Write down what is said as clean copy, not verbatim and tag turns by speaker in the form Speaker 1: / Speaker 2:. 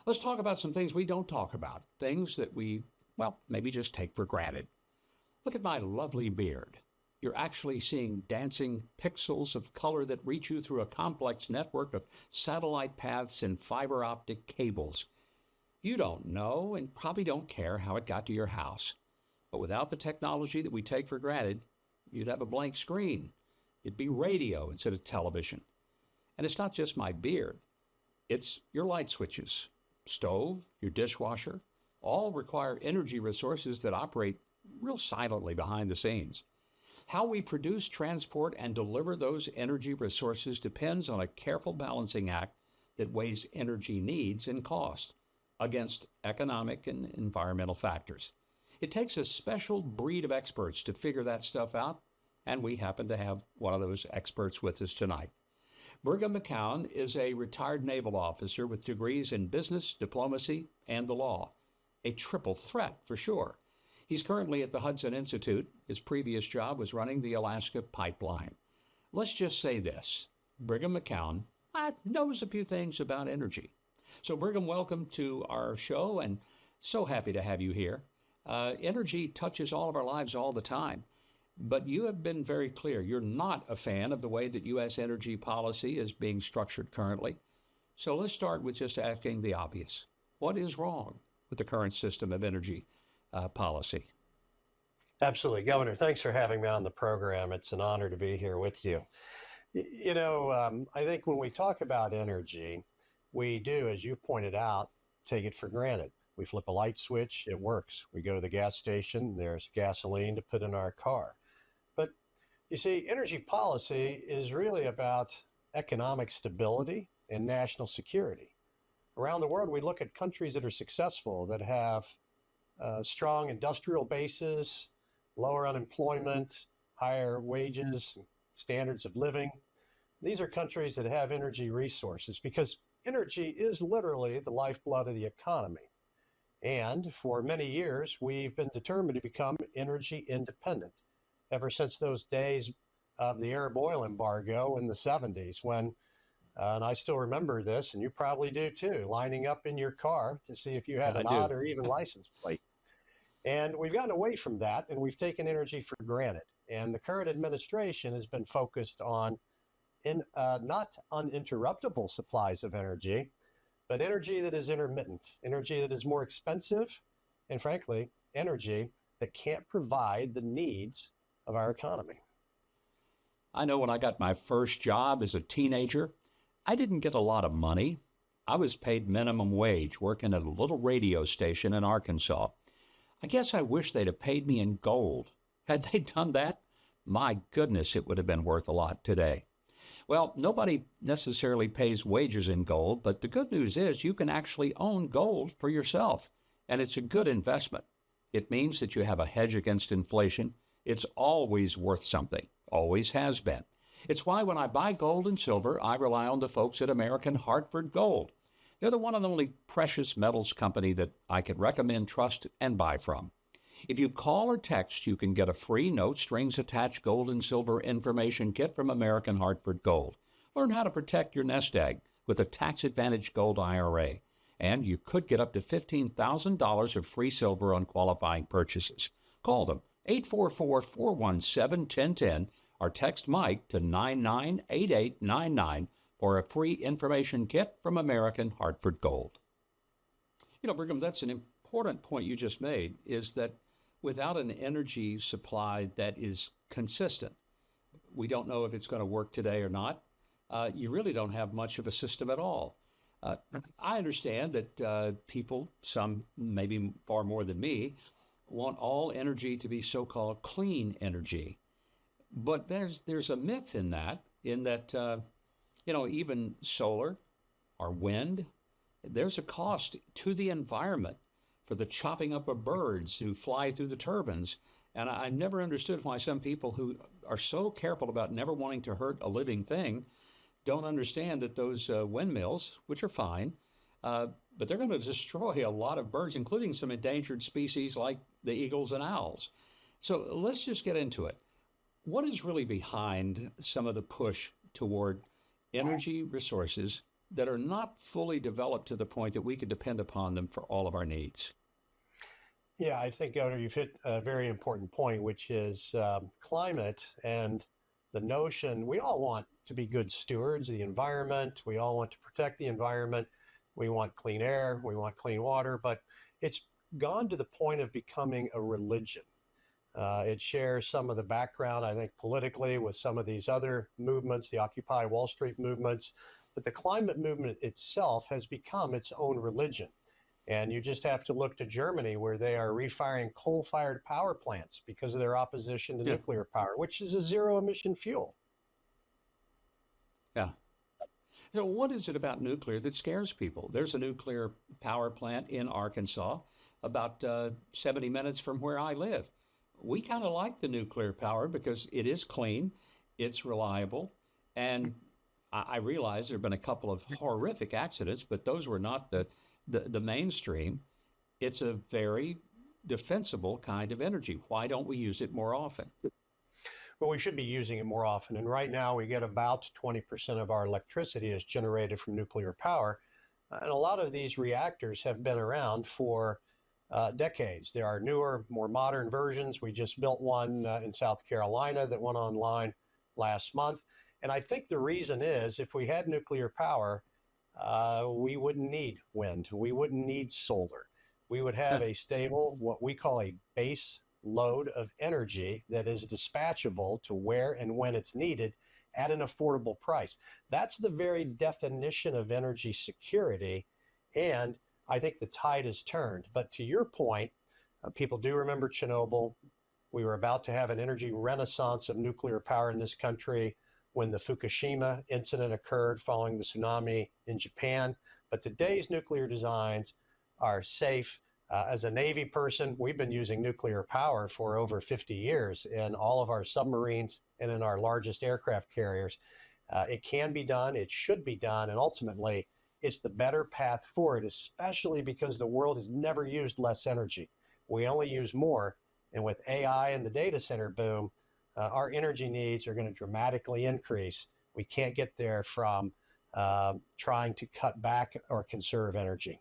Speaker 1: Let's talk about some things we don't talk about, things that we, well, maybe just take for granted. Look at my lovely beard. You're actually seeing dancing pixels of color that reach you through a complex network of satellite paths and fiber optic cables. You don't know and probably don't care how it got to your house. But without the technology that we take for granted, you'd have a blank screen. It'd be radio instead of television. And it's not just my beard. It's your light switches, stove, your dishwasher, all require energy resources that operate real silently behind the scenes. How we produce, transport, and deliver those energy resources depends on a careful balancing act that weighs energy needs and cost against economic and environmental factors. It takes a special breed of experts to figure that stuff out, and we happen to have one of those experts with us tonight. Brigham McCown is a retired naval officer with degrees in business, diplomacy, and the law. A triple threat, for sure. He's currently at the Hudson Institute. His previous job was running the Alaska pipeline. Let's just say this. Brigham McCown knows a few things about energy. So Brigham, welcome to our show, and so happy to have you here. Energy touches all of our lives all the time, but you have been very clear. You're not a fan of the way that U.S. energy policy is being structured currently. So let's start with just asking the obvious. What is wrong with the current system of energy policy?
Speaker 2: Absolutely. Governor, thanks for having me on the program. It's an honor to be here with you. I think when we talk about energy, we do, as you pointed out, take it for granted. We flip a light switch, it works. We go to the gas station, there's gasoline to put in our car. But you see, energy policy is really about economic stability and national security. Around the world, we look at countries that are successful, that have strong industrial bases, lower unemployment, higher wages, standards of living. These are countries that have energy resources because energy is literally the lifeblood of the economy. And for many years, we've been determined to become energy independent ever since those days of the Arab oil embargo in the 70s when, and I still remember this, and you probably do too, lining up in your car to see if you had an odd or even license plate. And we've gotten away from that, and we've taken energy for granted. And the current administration has been focused on not uninterruptible supplies of energy, but energy that is intermittent, energy that is more expensive, and frankly, energy that can't provide the needs of our economy.
Speaker 1: I know when I got my first job as a teenager, I didn't get a lot of money. I was paid minimum wage working at a little radio station in Arkansas. I guess I wish they'd have paid me in gold. Had they done that, my goodness, it would have been worth a lot today. Well, nobody necessarily pays wages in gold, but the good news is you can actually own gold for yourself, and it's a good investment. It means that you have a hedge against inflation. It's always worth something, always has been. It's why when I buy gold and silver, I rely on the folks at American Hartford Gold. They're the one and only precious metals company that I can recommend, trust, and buy from. If you call or text, you can get a free no strings attached gold and silver information kit from American Hartford Gold. Learn how to protect your nest egg with a tax-advantaged gold IRA. And you could get up to $15,000 of free silver on qualifying purchases. Call them 844-417-1010 or text Mike to 998899 for a free information kit from American Hartford Gold. You know, Brigham, that's an important point you just made, is that without an energy supply that is consistent, we don't know if it's going to work today or not. You really don't have much of a system at all. I understand that people, some maybe far more than me, want all energy to be so-called clean energy. But there's a myth in that even solar or wind, there's a cost to the environment for the chopping up of birds who fly through the turbines. And I never understood why some people who are so careful about never wanting to hurt a living thing don't understand that those windmills, which are fine, but they're going to destroy a lot of birds, including some endangered species like the eagles and owls. So let's just get into it. What is really behind some of the push toward energy resources that are not fully developed to the point that we could depend upon them for all of our needs.
Speaker 2: Yeah, I think, Governor, you've hit a very important point, which is climate and the notion we all want to be good stewards of the environment. We all want to protect the environment. We want clean air. We want clean water. But it's gone to the point of becoming a religion. It shares some of the background, I think, politically with some of these other movements, the Occupy Wall Street movements. But the climate movement itself has become its own religion. And you just have to look to Germany, where they are refiring coal-fired power plants because of their opposition to
Speaker 1: Yeah.
Speaker 2: nuclear power, which is a zero-emission fuel.
Speaker 1: Yeah. So what is it about nuclear that scares people? There's a nuclear power plant in Arkansas, about 70 minutes from where I live. We kind of like the nuclear power because it is clean, it's reliable, and I realize there have been a couple of horrific accidents, but those were not the mainstream. It's a very defensible kind of energy. Why don't we use it more often?
Speaker 2: Well, we should be using it more often. And right now, we get about 20% of our electricity is generated from nuclear power. And a lot of these reactors have been around for decades. There are newer, more modern versions. We just built one in South Carolina that went online last month. And I think the reason is if we had nuclear power, we wouldn't need wind. We wouldn't need solar. We would have a stable, what we call a base load of energy that is dispatchable to where and when it's needed at an affordable price. That's the very definition of energy security. And I think the tide has turned. But to your point, people do remember Chernobyl. We were about to have an energy renaissance of nuclear power in this country when the Fukushima incident occurred following the tsunami in Japan. But today's nuclear designs are safe. As a Navy person, we've been using nuclear power for over 50 years in all of our submarines and in our largest aircraft carriers. It can be done, it should be done, and ultimately, it's the better path forward, especially because the world has never used less energy. We only use more. And with AI and the data center boom, our energy needs are going to dramatically increase. We can't get there from trying to cut back or conserve energy.